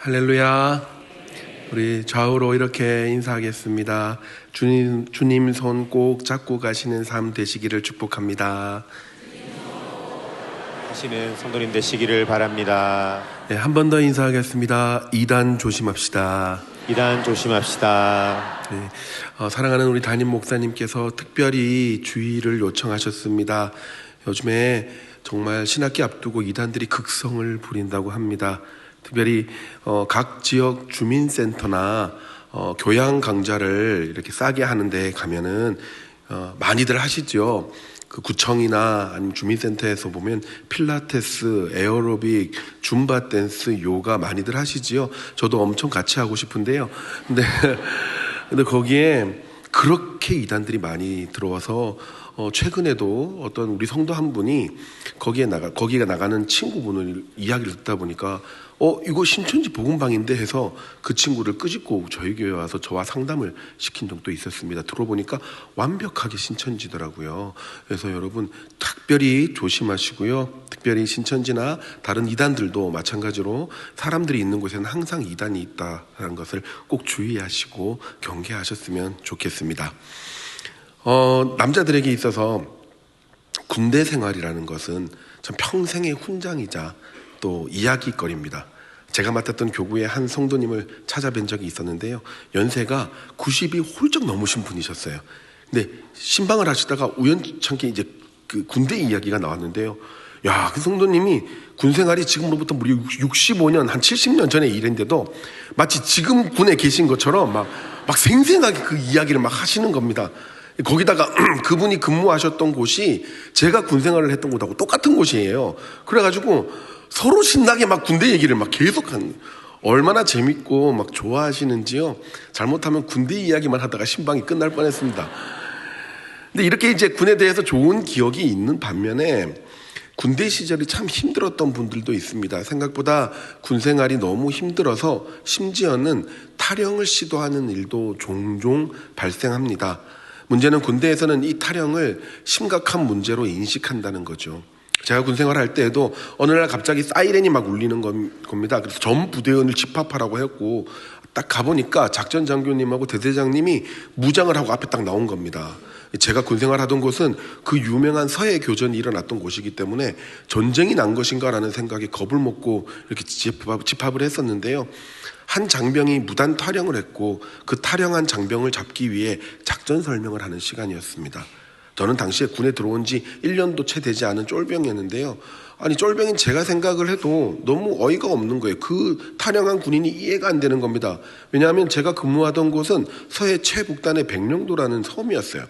할렐루야. 우리 좌우로 이렇게 인사하겠습니다. 주님 손 꼭 잡고 가시는 삶 되시기를 축복합니다. 하시는 성도님 되시기를 바랍니다. 네, 한 번 더 인사하겠습니다. 이단 조심합시다. 이단 조심합시다. 네, 사랑하는 우리 담임 목사님께서 특별히 주의를 요청하셨습니다. 요즘에 정말 신학기 앞두고 이단들이 극성을 부린다고 합니다. 특별히 각 지역 주민센터나 교양 강좌를 이렇게 싸게 하는데 가면은 많이들 하시죠. 그 구청이나 아니면 주민센터에서 보면 필라테스, 에어로빅, 줌바 댄스, 요가 많이들 하시지요. 저도 엄청 같이 하고 싶은데요. 근데 거기에 그렇게 이단들이 많이 들어와서 최근에도 어떤 우리 성도 한 분이 거기가 나가는 친구분을 이야기를 듣다 보니까 이거 신천지 복음방인데 해서 그 친구를 끄집고 저희 교회에 와서 저와 상담을 시킨 적도 있었습니다. 들어보니까 완벽하게 신천지더라고요. 그래서 여러분 특별히 조심하시고요. 특별히 신천지나 다른 이단들도 마찬가지로 사람들이 있는 곳에는 항상 이단이 있다는 것을 꼭 주의하시고 경계하셨으면 좋겠습니다. 남자들에게 있어서 군대 생활이라는 것은 참 평생의 훈장이자 또 이야기거리입니다. 제가 맡았던 교구의 한 성도님을 찾아뵌 적이 있었는데요. 연세가 90이 훌쩍 넘으신 분이셨어요. 근데 신방을 하시다가 우연찮게 이제 그 군대 이야기가 나왔는데요. 야, 그 성도님이 군 생활이 지금으로부터 무려 65년, 한 70년 전의 일인데도 마치 지금 군에 계신 것처럼 막 생생하게 그 이야기를 막 하시는 겁니다. 거기다가 그분이 근무하셨던 곳이 제가 군 생활을 했던 곳하고 똑같은 곳이에요. 그래가지고 서로 신나게 막 군대 얘기를 막 계속 하는, 얼마나 재밌고 막 좋아하시는지요. 잘못하면 군대 이야기만 하다가 신방이 끝날 뻔했습니다. 근데 이렇게 이제 군에 대해서 좋은 기억이 있는 반면에 군대 시절이 참 힘들었던 분들도 있습니다. 생각보다 군 생활이 너무 힘들어서 심지어는 탈영을 시도하는 일도 종종 발생합니다. 문제는 군대에서는 이 탈영을 심각한 문제로 인식한다는 거죠. 제가 군 생활할 때에도 어느 날 갑자기 사이렌이 막 울리는 겁니다. 그래서 전 부대원을 집합하라고 했고 딱 가보니까 작전 장교님하고 대대장님이 무장을 하고 앞에 딱 나온 겁니다. 제가 군 생활하던 곳은 그 유명한 서해 교전이 일어났던 곳이기 때문에 전쟁이 난 것인가라는 생각에 겁을 먹고 이렇게 집합을 했었는데요. 한 장병이 무단 탈영을 했고 그 탈영한 장병을 잡기 위해 작전 설명을 하는 시간이었습니다. 저는 당시에 군에 들어온 지 1년도 채 되지 않은 쫄병이었는데요. 아니, 쫄병인 제가 생각을 해도 너무 어이가 없는 거예요. 그 탈영한 군인이 이해가 안 되는 겁니다. 왜냐하면 제가 근무하던 곳은 서해 최북단의 백령도라는 섬이었어요.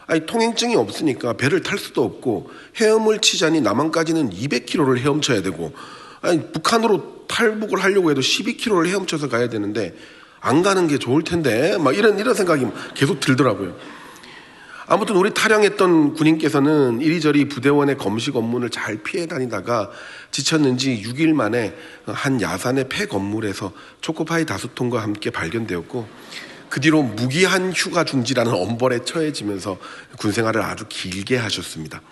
아니, 통행증이 없으니까 배를 탈 수도 없고 헤엄을 치자니 남한까지는 200km를 헤엄쳐야 되고, 아니, 북한으로 탈북을 하려고 해도 12km를 헤엄쳐서 가야 되는데 안 가는 게 좋을 텐데 막 이런 생각이 계속 들더라고요. 아무튼 우리 탈영했던 군인께서는 이리저리 부대원의 검식 업무를 잘 피해 다니다가 지쳤는지 6일 만에 한 야산의 폐 건물에서 초코파이 5통과 함께 발견되었고, 그 뒤로 무기한 휴가 중지라는 엄벌에 처해지면서 군 생활을 아주 길게 하셨습니다.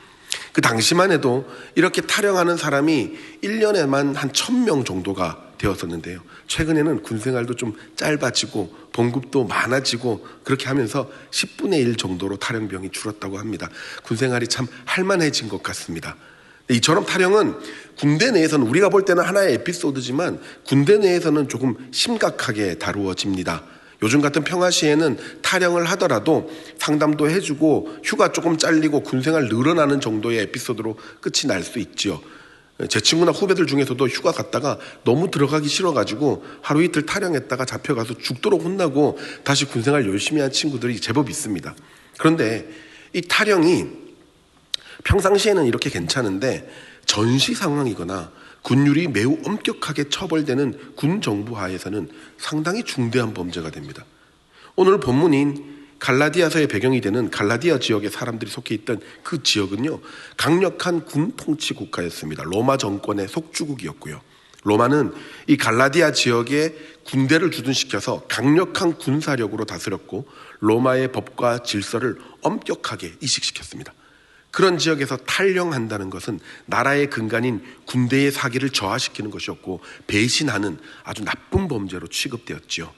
그 당시만 해도 이렇게 탈영하는 사람이 1년에만 한 1000명 정도가 되었었는데요. 최근에는 군 생활도 좀 짧아지고 봉급도 많아지고 그렇게 하면서 10분의 1 정도로 탈영병이 줄었다고 합니다. 군 생활이 참 할만해진 것 같습니다. 이처럼 탈영은 군대 내에서는 우리가 볼 때는 하나의 에피소드지만 군대 내에서는 조금 심각하게 다루어집니다. 요즘 같은 평화시에는 탈영을 하더라도 상담도 해주고 휴가 조금 잘리고 군생활 늘어나는 정도의 에피소드로 끝이 날 수 있죠. 제 친구나 후배들 중에서도 휴가 갔다가 너무 들어가기 싫어가지고 하루 이틀 탈영했다가 잡혀가서 죽도록 혼나고 다시 군생활 열심히 한 친구들이 제법 있습니다. 그런데 이 탈영이 평상시에는 이렇게 괜찮은데 전시 상황이거나 군율이 매우 엄격하게 처벌되는 군 정부 하에서는 상당히 중대한 범죄가 됩니다. 오늘 본문인 갈라디아서의 배경이 되는 갈라디아 지역의 사람들이 속해 있던 그 지역은요, 강력한 군 통치 국가였습니다. 로마 정권의 속주국이었고요. 로마는 이 갈라디아 지역에 군대를 주둔시켜서 강력한 군사력으로 다스렸고 로마의 법과 질서를 엄격하게 이식시켰습니다. 그런 지역에서 탈영한다는 것은 나라의 근간인 군대의 사기를 저하시키는 것이었고 배신하는 아주 나쁜 범죄로 취급되었지요.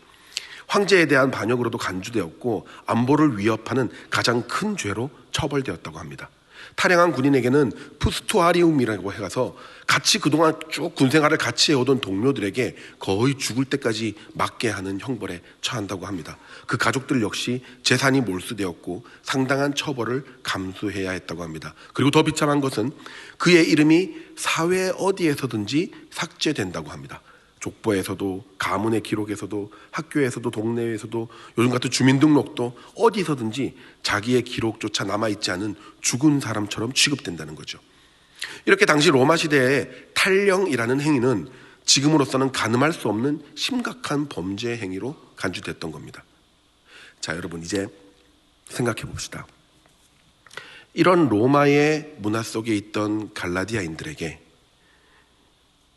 황제에 대한 반역으로도 간주되었고 안보를 위협하는 가장 큰 죄로 처벌되었다고 합니다. 탈영한 군인에게는 푸스투아리움이라고 해가서 같이 그동안 쭉 군생활을 같이 해오던 동료들에게 거의 죽을 때까지 맞게 하는 형벌에 처한다고 합니다. 그 가족들 역시 재산이 몰수되었고 상당한 처벌을 감수해야 했다고 합니다. 그리고 더 비참한 것은 그의 이름이 사회 어디에서든지 삭제된다고 합니다. 족보에서도 가문의 기록에서도 학교에서도 동네에서도 요즘 같은 주민등록도 어디서든지 자기의 기록조차 남아있지 않은 죽은 사람처럼 취급된다는 거죠. 이렇게 당시 로마 시대의 탈영이라는 행위는 지금으로서는 가늠할 수 없는 심각한 범죄 행위로 간주됐던 겁니다. 자, 여러분 이제 생각해 봅시다. 이런 로마의 문화 속에 있던 갈라디아인들에게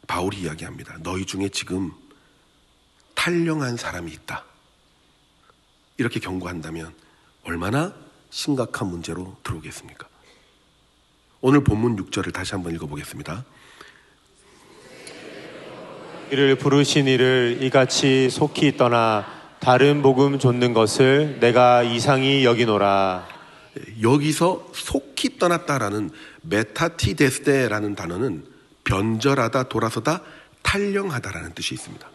바울이 이야기합니다. 너희 중에 지금 탈영한 사람이 있다. 이렇게 경고한다면 얼마나 심각한 문제로 들어오겠습니까? 오늘 본문 6절을 다시 한번 읽어보겠습니다. 이를 부르신 이를 이같이 속히 떠나 다른 복음 좇는 것을 내가 이상히 여기노라. 여기서 속히 떠났다라는 메타티데스데라는 단어는 변절하다, 돌아서다, 탈영하다라는 뜻이 있습니다.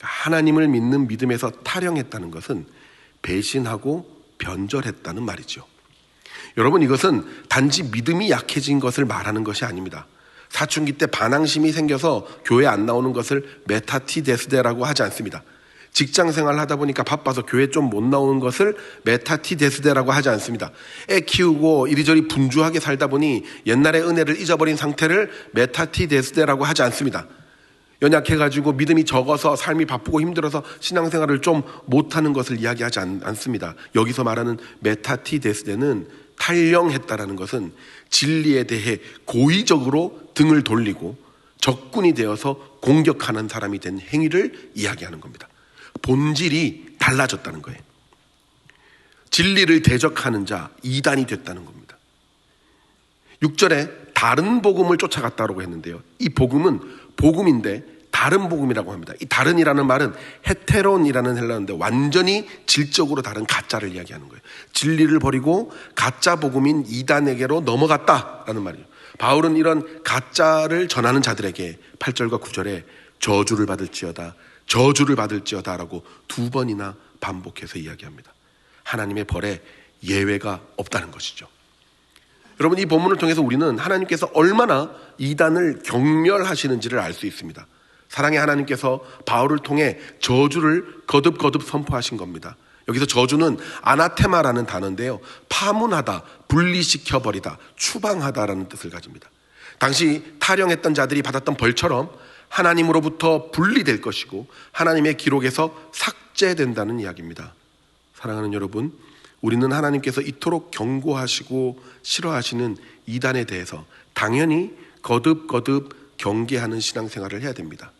하나님을 믿는 믿음에서 탈영했다는 것은 배신하고 변절했다는 말이죠. 여러분, 이것은 단지 믿음이 약해진 것을 말하는 것이 아닙니다. 사춘기 때 반항심이 생겨서 교회 안 나오는 것을 메타티데스데라고 하지 않습니다. 직장 생활을 하다 보니까 바빠서 교회 좀 못 나오는 것을 메타티데스데라고 하지 않습니다. 애 키우고 이리저리 분주하게 살다 보니 옛날의 은혜를 잊어버린 상태를 메타티데스데라고 하지 않습니다. 연약해가지고 믿음이 적어서 삶이 바쁘고 힘들어서 신앙생활을 좀 못하는 것을 이야기하지 않습니다. 여기서 말하는 메타티데스데는 탈영했다라는 것은 진리에 대해 고의적으로 등을 돌리고 적군이 되어서 공격하는 사람이 된 행위를 이야기하는 겁니다. 본질이 달라졌다는 거예요. 진리를 대적하는 자, 이단이 됐다는 겁니다. 6절에 다른 복음을 쫓아갔다고 했는데요. 이 복음은 복음인데 다른 복음이라고 합니다. 이 다른이라는 말은 헤테론이라는 헬라어인데 완전히 질적으로 다른 가짜를 이야기하는 거예요. 진리를 버리고 가짜 복음인 이단에게로 넘어갔다라는 말이에요. 바울은 이런 가짜를 전하는 자들에게 8절과 9절에 저주를 받을지어다, 저주를 받을지어다라고 2번이나 반복해서 이야기합니다. 하나님의 벌에 예외가 없다는 것이죠. 여러분, 이 본문을 통해서 우리는 하나님께서 얼마나 이단을 경멸하시는지를 알 수 있습니다. 사랑의 하나님께서 바울을 통해 저주를 거듭거듭 선포하신 겁니다. 여기서 저주는 아나테마라는 단어인데요, 파문하다, 분리시켜버리다, 추방하다라는 뜻을 가집니다. 당시 탈영했던 자들이 받았던 벌처럼 하나님으로부터 분리될 것이고 하나님의 기록에서 삭제된다는 이야기입니다. 사랑하는 여러분, 우리는 하나님께서 이토록 경고하시고 싫어하시는 이단에 대해서 당연히 거듭거듭 경계하는 신앙생활을 해야 됩니다.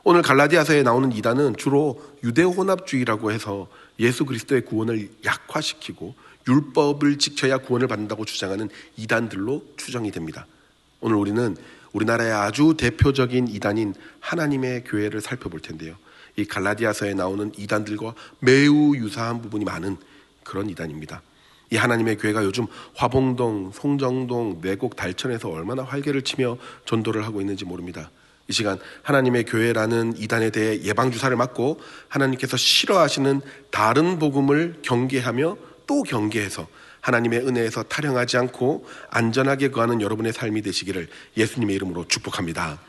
오늘 갈라디아서에 나오는 이단은 주로 유대혼합주의라고 해서 예수 그리스도의 구원을 약화시키고 율법을 지켜야 구원을 받는다고 주장하는 이단들로 추정이 됩니다. 오늘 우리는 우리나라의 아주 대표적인 이단인 하나님의 교회를 살펴볼 텐데요. 이 갈라디아서에 나오는 이단들과 매우 유사한 부분이 많은 그런 이단입니다. 이 하나님의 교회가 요즘 화봉동, 송정동, 내곡, 달천에서 얼마나 활개를 치며 전도를 하고 있는지 모릅니다. 이 시간 하나님의 교회라는 이단에 대해 예방주사를 맞고 하나님께서 싫어하시는 다른 복음을 경계하며 또 경계해서 하나님의 은혜에서 탈영하지 않고 안전하게 거하는 여러분의 삶이 되시기를 예수님의 이름으로 축복합니다.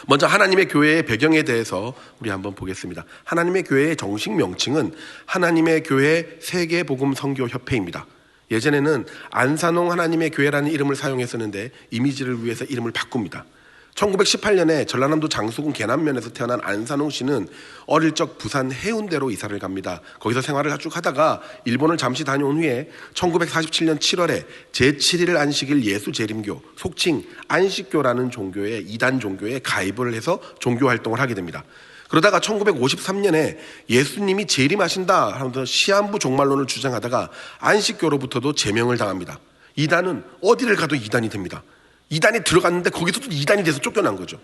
먼저 하나님의 교회의 배경에 대해서 우리 한번 보겠습니다. 하나님의 교회의 정식 명칭은 하나님의 교회 세계복음선교협회입니다. 예전에는 안산홍 하나님의 교회라는 이름을 사용했었는데 이미지를 위해서 이름을 바꿉니다. 1918년에 전라남도 장수군 계남면에서 태어난 안산홍 씨는 어릴 적 부산 해운대로 이사를 갑니다. 거기서 생활을 쭉 하다가 일본을 잠시 다녀온 후에 1947년 7월에 제7일 안식일 예수재림교, 속칭 안식교라는 종교의 이단 종교에 가입을 해서 종교 활동을 하게 됩니다. 그러다가 1953년에 예수님이 재림하신다 하면서 시한부 종말론을 주장하다가 안식교로부터도 제명을 당합니다. 이단은 어디를 가도 이단이 됩니다. 이단에 들어갔는데 거기서도 이단이 돼서 쫓겨난 거죠.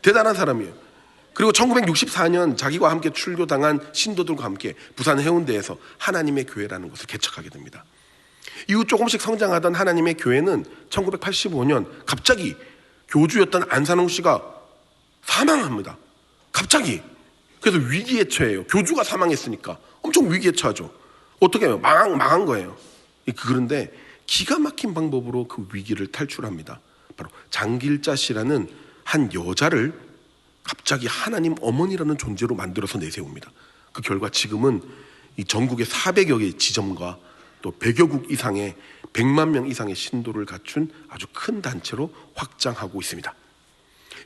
대단한 사람이에요. 그리고 1964년 자기와 함께 출교당한 신도들과 함께 부산 해운대에서 하나님의 교회라는 것을 개척하게 됩니다. 이후 조금씩 성장하던 하나님의 교회는 1985년 갑자기 교주였던 안산홍 씨가 사망합니다. 갑자기. 그래서 위기에 처해요. 교주가 사망했으니까 엄청 위기에 처하죠. 어떻게 해요? 망한 거예요. 그런데 기가 막힌 방법으로 그 위기를 탈출합니다. 바로 장길자 씨라는 한 여자를 갑자기 하나님 어머니라는 존재로 만들어서 내세웁니다. 그 결과 지금은 이 전국의 400여 개의 지점과 또 100여 국 이상의 100만 명 이상의 신도를 갖춘 아주 큰 단체로 확장하고 있습니다.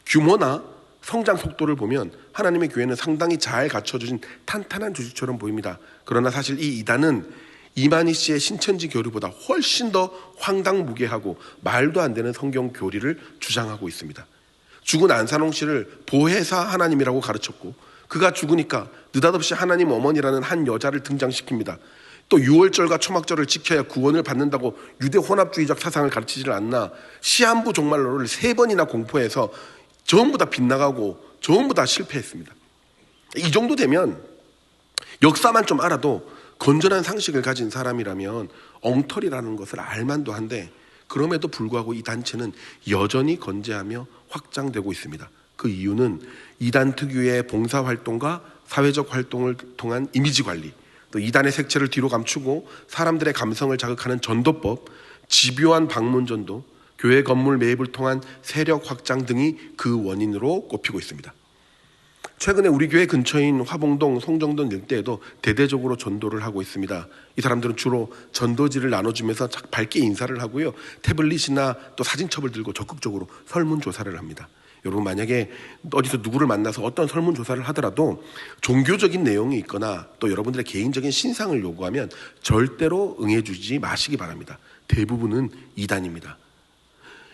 규모나 성장 속도를 보면 하나님의 교회는 상당히 잘 갖춰진 탄탄한 조직처럼 보입니다. 그러나 사실 이 이단은 이만희 씨의 신천지 교리보다 훨씬 더 황당무계하고 말도 안 되는 성경 교리를 주장하고 있습니다. 죽은 안산홍 씨를 보혜사 하나님이라고 가르쳤고, 그가 죽으니까 느닷없이 하나님 어머니라는 한 여자를 등장시킵니다. 또 유월절과 초막절을 지켜야 구원을 받는다고 유대 혼합주의적 사상을 가르치지를 않나 시한부 종말론을 3번이나 공포해서 전부 다 빗나가고 전부 다 실패했습니다. 이 정도 되면 역사만 좀 알아도 건전한 상식을 가진 사람이라면 엉터리라는 것을 알만도 한데, 그럼에도 불구하고 이 단체는 여전히 건재하며 확장되고 있습니다. 그 이유는 이단 특유의 봉사활동과 사회적 활동을 통한 이미지 관리, 또 이단의 색채를 뒤로 감추고 사람들의 감성을 자극하는 전도법, 집요한 방문전도, 교회 건물 매입을 통한 세력 확장 등이 그 원인으로 꼽히고 있습니다. 최근에 우리 교회 근처인 화봉동, 송정동 일대에도 대대적으로 전도를 하고 있습니다. 이 사람들은 주로 전도지를 나눠주면서 밝게 인사를 하고요, 태블릿이나 또 사진첩을 들고 적극적으로 설문조사를 합니다. 여러분, 만약에 어디서 누구를 만나서 어떤 설문조사를 하더라도 종교적인 내용이 있거나 또 여러분들의 개인적인 신상을 요구하면 절대로 응해주지 마시기 바랍니다. 대부분은 이단입니다.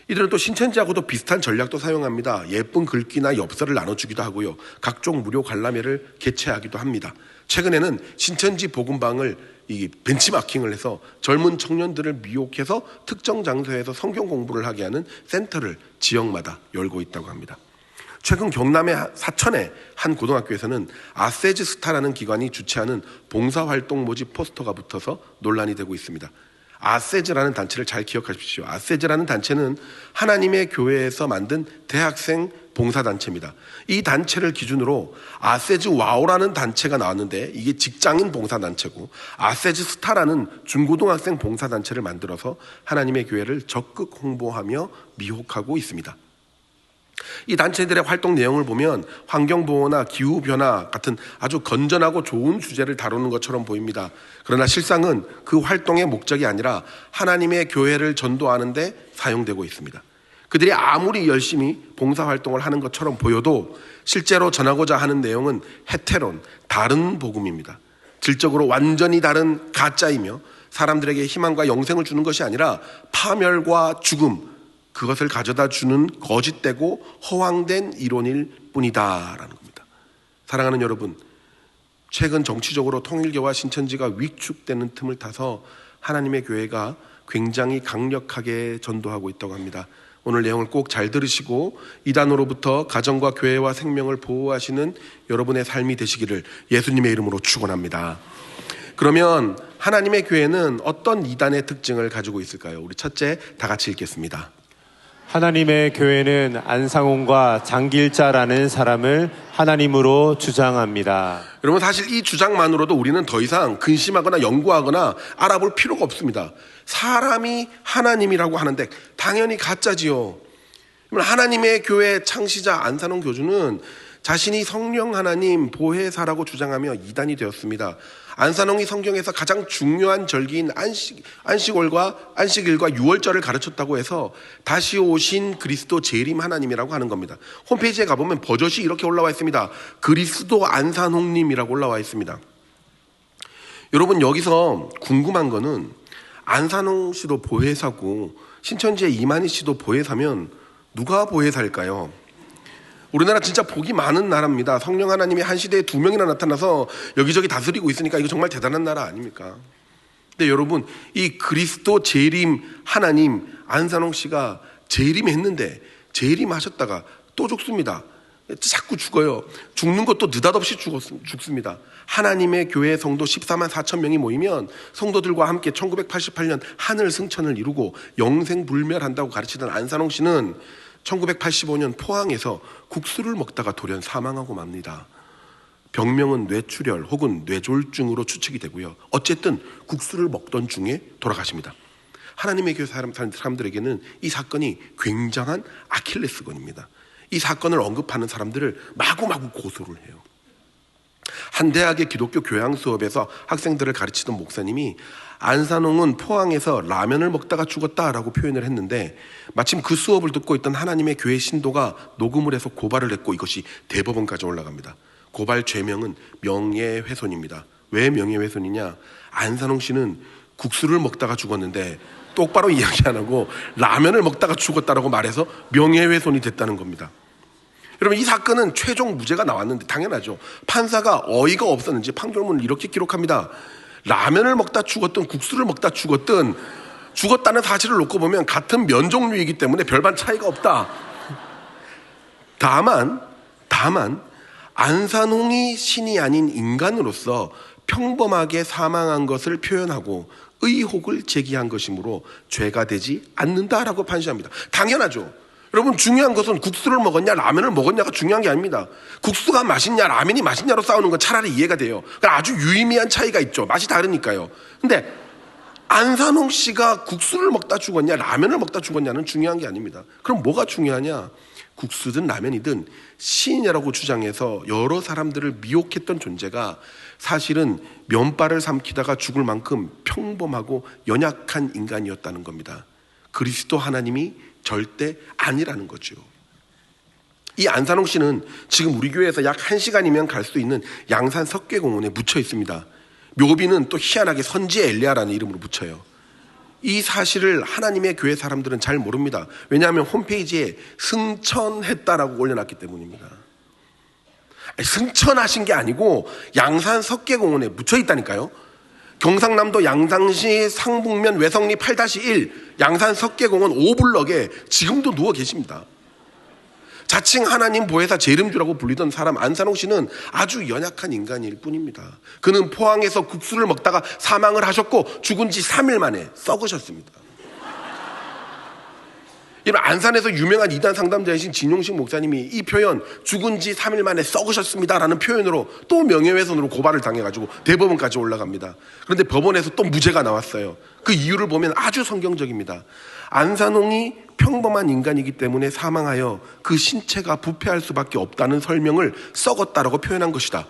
이들은 또 신천지하고도 비슷한 전략도 사용합니다. 예쁜 글귀나 엽서를 나눠주기도 하고요, 각종 무료 관람회를 개최하기도 합니다. 최근에는 신천지 복음방을 벤치마킹을 해서 젊은 청년들을 미혹해서 특정 장소에서 성경 공부를 하게 하는 센터를 지역마다 열고 있다고 합니다. 최근 경남의 사천의 한 고등학교에서는 아세즈 스타라는 기관이 주최하는 봉사활동 모집 포스터가 붙어서 논란이 되고 있습니다. 아세즈라는 단체를 잘 기억하십시오. 아세즈라는 단체는 하나님의 교회에서 만든 대학생 봉사단체입니다. 이 단체를 기준으로 아세즈 와우라는 단체가 나왔는데 이게 직장인 봉사단체고, 아세즈 스타라는 중고등학생 봉사단체를 만들어서 하나님의 교회를 적극 홍보하며 미혹하고 있습니다. 이 단체들의 활동 내용을 보면 환경보호나 기후변화 같은 아주 건전하고 좋은 주제를 다루는 것처럼 보입니다. 그러나 실상은 그 활동의 목적이 아니라 하나님의 교회를 전도하는 데 사용되고 있습니다. 그들이 아무리 열심히 봉사활동을 하는 것처럼 보여도 실제로 전하고자 하는 내용은 헤테론, 다른 복음입니다. 질적으로 완전히 다른 가짜이며 사람들에게 희망과 영생을 주는 것이 아니라 파멸과 죽음, 그것을 가져다 주는 거짓되고 허황된 이론일 뿐이다라는 겁니다. 사랑하는 여러분, 최근 정치적으로 통일교와 신천지가 위축되는 틈을 타서 하나님의 교회가 굉장히 강력하게 전도하고 있다고 합니다. 오늘 내용을 꼭 잘 들으시고 이단으로부터 가정과 교회와 생명을 보호하시는 여러분의 삶이 되시기를 예수님의 이름으로 축원합니다. 그러면 하나님의 교회는 어떤 이단의 특징을 가지고 있을까요? 우리 첫째, 다 같이 읽겠습니다. 하나님의 교회는 안상홍과 장길자라는 사람을 하나님으로 주장합니다. 여러분, 사실 이 주장만으로도 우리는 더 이상 근심하거나 연구하거나 알아볼 필요가 없습니다. 사람이 하나님이라고 하는데 당연히 가짜지요. 하나님의 교회 창시자 안산홍 교주는 자신이 성령 하나님 보혜사라고 주장하며 이단이 되었습니다. 안산홍이 성경에서 가장 중요한 절기인 안식일과 유월절을 가르쳤다고 해서 다시 오신 그리스도 재림 하나님이라고 하는 겁니다. 홈페이지에 가보면 버젓이 이렇게 올라와 있습니다. 그리스도 안산홍님이라고 올라와 있습니다. 여러분, 여기서 궁금한 거는 안산홍 씨도 보혜사고 신천지의 이만희 씨도 보혜사면 누가 보혜사일까요? 우리나라 진짜 복이 많은 나라입니다. 성령 하나님이 한 시대에 2명이나 나타나서 여기저기 다스리고 있으니까 이거 정말 대단한 나라 아닙니까? 근데 여러분, 이 그리스도 재림 하나님, 안산홍 씨가 재림했는데 재림하셨다가 또 죽습니다. 자꾸 죽어요. 죽는 것도 느닷없이 죽습니다. 하나님의 교회 성도 14만 4천 명이 모이면 성도들과 함께 1988년 하늘 승천을 이루고 영생불멸한다고 가르치던 안산홍 씨는 1985년 포항에서 국수를 먹다가 돌연 사망하고 맙니다. 병명은 뇌출혈 혹은 뇌졸중으로 추측이 되고요. 어쨌든 국수를 먹던 중에 돌아가십니다. 하나님의 교회 사람들에게는 이 사건이 굉장한 아킬레스건입니다. 이 사건을 언급하는 사람들을 마구마구 고소를 해요. 한 대학의 기독교 교양 수업에서 학생들을 가르치던 목사님이 안산홍은 포항에서 라면을 먹다가 죽었다라고 표현을 했는데, 마침 그 수업을 듣고 있던 하나님의 교회 신도가 녹음을 해서 고발을 했고 이것이 대법원까지 올라갑니다. 고발 죄명은 명예훼손입니다. 왜 명예훼손이냐? 안산홍 씨는 국수를 먹다가 죽었는데 똑바로 이야기 안 하고 라면을 먹다가 죽었다라고 말해서 명예훼손이 됐다는 겁니다. 여러분, 이 사건은 최종 무죄가 나왔는데 당연하죠. 판사가 어이가 없었는지 판결문을 이렇게 기록합니다. 라면을 먹다 죽었든 국수를 먹다 죽었든 죽었다는 사실을 놓고 보면 같은 면종류이기 때문에 별반 차이가 없다. 다만 안산홍이 신이 아닌 인간으로서 평범하게 사망한 것을 표현하고 의혹을 제기한 것이므로 죄가 되지 않는다라고 판시합니다. 당연하죠. 여러분, 중요한 것은 국수를 먹었냐 라면을 먹었냐가 중요한 게 아닙니다. 국수가 맛있냐 라면이 맛있냐로 싸우는 건 차라리 이해가 돼요. 그러니까 아주 유의미한 차이가 있죠. 맛이 다르니까요. 근데 안산홍 씨가 국수를 먹다 죽었냐 라면을 먹다 죽었냐는 중요한 게 아닙니다. 그럼 뭐가 중요하냐? 국수든 라면이든 신이라고 주장해서 여러 사람들을 미혹했던 존재가 사실은 면발을 삼키다가 죽을 만큼 평범하고 연약한 인간이었다는 겁니다. 그리스도 하나님이 절대 아니라는 거죠. 이 안산홍 씨는 지금 우리 교회에서 약 1시간이면 갈 수 있는 양산 석계공원에 묻혀 있습니다. 묘비는 또 희한하게 선지의 엘리야라는 이름으로 붙여요. 이 사실을 하나님의 교회 사람들은 잘 모릅니다. 왜냐하면 홈페이지에 승천했다라고 올려놨기 때문입니다. 승천하신 게 아니고 양산 석계공원에 묻혀 있다니까요. 경상남도 양산시 상북면 외성리 8-1 양산 석계공원 5블럭에 지금도 누워 계십니다. 자칭 하나님 보혜사 재림주라고 불리던 사람 안산홍 씨는 아주 연약한 인간일 뿐입니다. 그는 포항에서 국수를 먹다가 사망을 하셨고 죽은 지 3일 만에 썩으셨습니다. 이런 안산에서 유명한 이단 상담자이신 진용식 목사님이 이 표현 죽은 지 3일 만에 썩으셨습니다라는 표현으로 또 명예훼손으로 고발을 당해가지고 대법원까지 올라갑니다. 그런데 법원에서 또 무죄가 나왔어요. 그 이유를 보면 아주 성경적입니다. 안산홍이 평범한 인간이기 때문에 사망하여 그 신체가 부패할 수밖에 없다는 설명을 썩었다라고 표현한 것이다.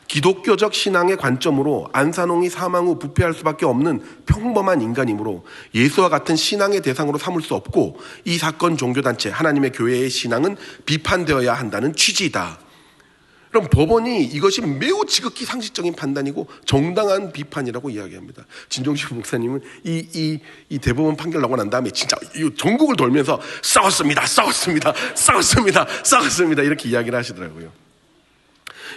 기독교적 신앙의 관점으로 안산홍이 사망 후 부패할 수밖에 없는 평범한 인간이므로 예수와 같은 신앙의 대상으로 삼을 수 없고 이 사건 종교단체 하나님의 교회의 신앙은 비판되어야 한다는 취지이다. 그럼 법원이 이것이 매우 지극히 상식적인 판단이고 정당한 비판이라고 이야기합니다. 진종식 목사님은 이 대법원 판결 나고 난 다음에 진짜 전국을 돌면서 싸웠습니다 이렇게 이야기를 하시더라고요.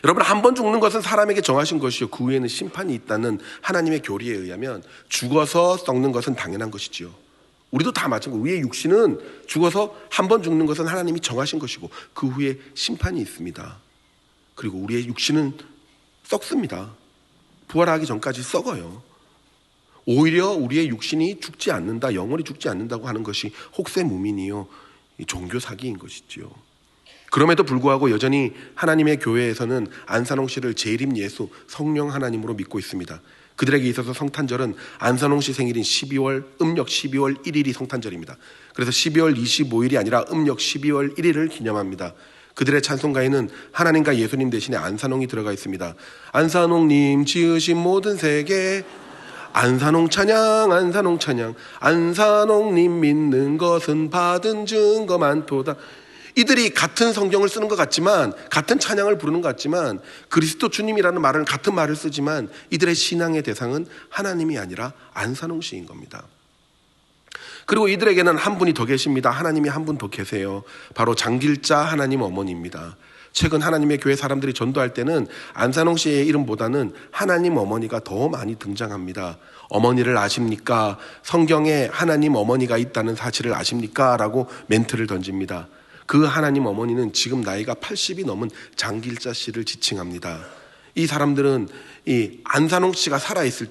여러분, 한 번 죽는 것은 사람에게 정하신 것이요 그 후에는 심판이 있다는 하나님의 교리에 의하면 죽어서 썩는 것은 당연한 것이지요. 우리도 다 마찬가지고 우리의 육신은 죽어서 한 번 죽는 것은 하나님이 정하신 것이고 그 후에 심판이 있습니다. 그리고 우리의 육신은 썩습니다. 부활하기 전까지 썩어요. 오히려 우리의 육신이 죽지 않는다, 영원히 죽지 않는다고 하는 것이 혹세무민이요 종교 사기인 것이지요. 그럼에도 불구하고 여전히 하나님의 교회에서는 안산홍 씨를 재림 예수 성령 하나님으로 믿고 있습니다. 그들에게 있어서 성탄절은 안산홍 씨 생일인 음력 12월 1일이 성탄절입니다. 그래서 12월 25일이 아니라 음력 12월 1일을 기념합니다. 그들의 찬송가에는 하나님과 예수님 대신에 안산홍이 들어가 있습니다. 안산홍님 지으신 모든 세계 안산홍 찬양 안산홍 찬양 안산홍님 믿는 것은 받은 증거 많도다. 이들이 같은 성경을 쓰는 것 같지만 같은 찬양을 부르는 것 같지만 그리스도 주님이라는 말은 같은 말을 쓰지만 이들의 신앙의 대상은 하나님이 아니라 안산홍 씨인 겁니다. 그리고 이들에게는 한 분이 더 계십니다. 하나님이 한 분 더 계세요. 바로 장길자 하나님 어머니입니다. 최근 하나님의 교회 사람들이 전도할 때는 안산홍 씨의 이름보다는 하나님 어머니가 더 많이 등장합니다. 어머니를 아십니까? 성경에 하나님 어머니가 있다는 사실을 아십니까? 라고 멘트를 던집니다. 그 하나님 어머니는 지금 나이가 80이 넘은 장길자 씨를 지칭합니다. 이 사람들은 이 안산홍 씨가 살아있을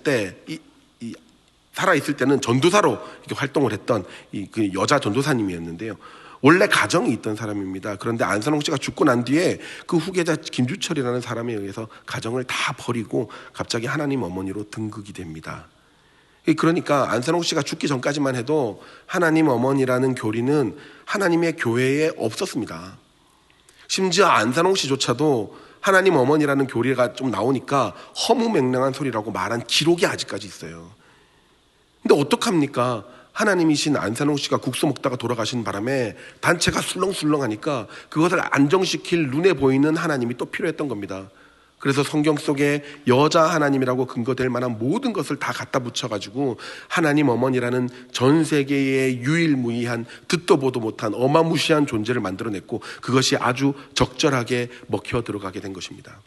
때는 전도사로 이렇게 활동을 했던 그 여자 전도사님이었는데요. 원래 가정이 있던 사람입니다. 그런데 안산홍 씨가 죽고 난 뒤에 그 후계자 김주철이라는 사람에 의해서 가정을 다 버리고 갑자기 하나님 어머니로 등극이 됩니다. 그러니까 안산홍 씨가 죽기 전까지만 해도 하나님 어머니라는 교리는 하나님의 교회에 없었습니다. 심지어 안산홍 씨조차도 하나님 어머니라는 교리가 좀 나오니까 허무맹랑한 소리라고 말한 기록이 아직까지 있어요. 근데 어떡합니까? 하나님이신 안산홍 씨가 국수 먹다가 돌아가신 바람에 단체가 술렁술렁하니까 그것을 안정시킬 눈에 보이는 하나님이 또 필요했던 겁니다. 그래서 성경 속에 여자 하나님이라고 근거될 만한 모든 것을 다 갖다 붙여가지고 하나님 어머니라는 전 세계의 유일무이한 듣도 보도 못한 어마무시한 존재를 만들어냈고 그것이 아주 적절하게 먹혀 들어가게 된 것입니다.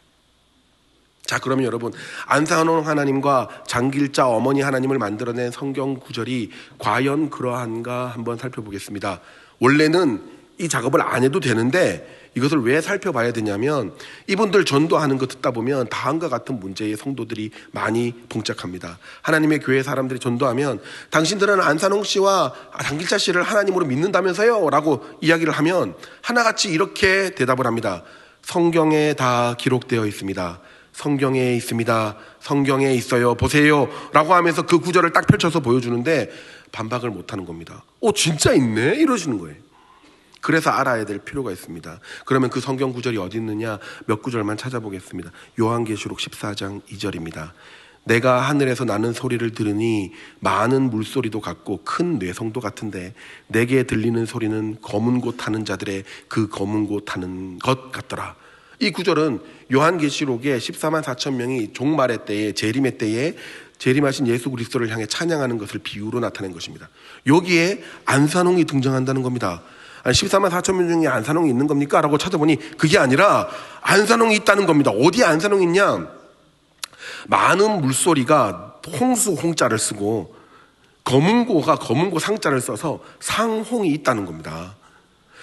자, 그러면 여러분, 안산홍 하나님과 장길자 어머니 하나님을 만들어낸 성경 구절이 과연 그러한가 한번 살펴보겠습니다. 원래는 이 작업을 안 해도 되는데 이것을 왜 살펴봐야 되냐면 이분들 전도하는 거 듣다 보면 다음과 같은 문제의 성도들이 많이 봉착합니다. 하나님의 교회 사람들이 전도하면 당신들은 안산홍 씨와 장길자 씨를 하나님으로 믿는다면서요? 라고 이야기를 하면 하나같이 이렇게 대답을 합니다. 성경에 다 기록되어 있습니다. 성경에 있습니다. 성경에 있어요. 보세요. 라고 하면서 그 구절을 딱 펼쳐서 보여주는데 반박을 못하는 겁니다. 진짜 있네? 이러시는 거예요. 그래서 알아야 될 필요가 있습니다. 그러면 그 성경 구절이 어디 있느냐? 몇 구절만 찾아보겠습니다. 요한계시록 14장 2절입니다. 내가 하늘에서 나는 소리를 들으니 많은 물소리도 같고 큰 뇌성도 같은데 내게 들리는 소리는 검은 곳 타는 자들의 그 검은 곳 타는 것 같더라. 이 구절은 요한계시록에 14만 4천 명이 종말의 때에 재림의 때에 재림하신 예수 그리스도를 향해 찬양하는 것을 비유로 나타낸 것입니다. 여기에 안산홍이 등장한다는 겁니다. 14만 4천 명 중에 안산홍이 있는 겁니까? 라고 찾아보니 그게 아니라 안산홍이 있다는 겁니다. 어디에 안산홍이 있냐? 많은 물소리가 홍수 홍자를 쓰고 검은고가 검은고 상자를 써서 상홍이 있다는 겁니다.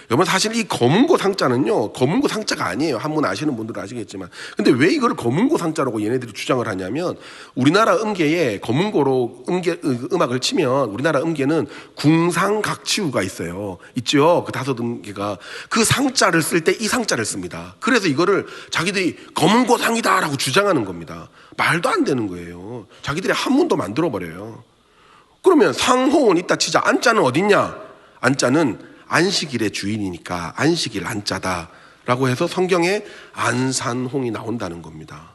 여러분, 사실 이 검은고 상자는요, 검은고 상자가 아니에요. 한문 아시는 분들은 아시겠지만. 근데 왜 이걸 검은고 상자라고 얘네들이 주장을 하냐면, 우리나라 음계에 검은고로 음악을 치면, 우리나라 음계는 궁상각치우가 있어요. 있죠? 그 5음계가. 그 상자를 쓸 때 이 상자를 씁니다. 그래서 이거를 자기들이 검은고 상이다라고 주장하는 겁니다. 말도 안 되는 거예요. 자기들이 한문도 만들어버려요. 그러면 상홍은 있다 치자. 안자는 어딨냐? 안자는 안식일의 주인이니까 안식일 안자다 라고 해서 성경에 안산홍이 나온다는 겁니다.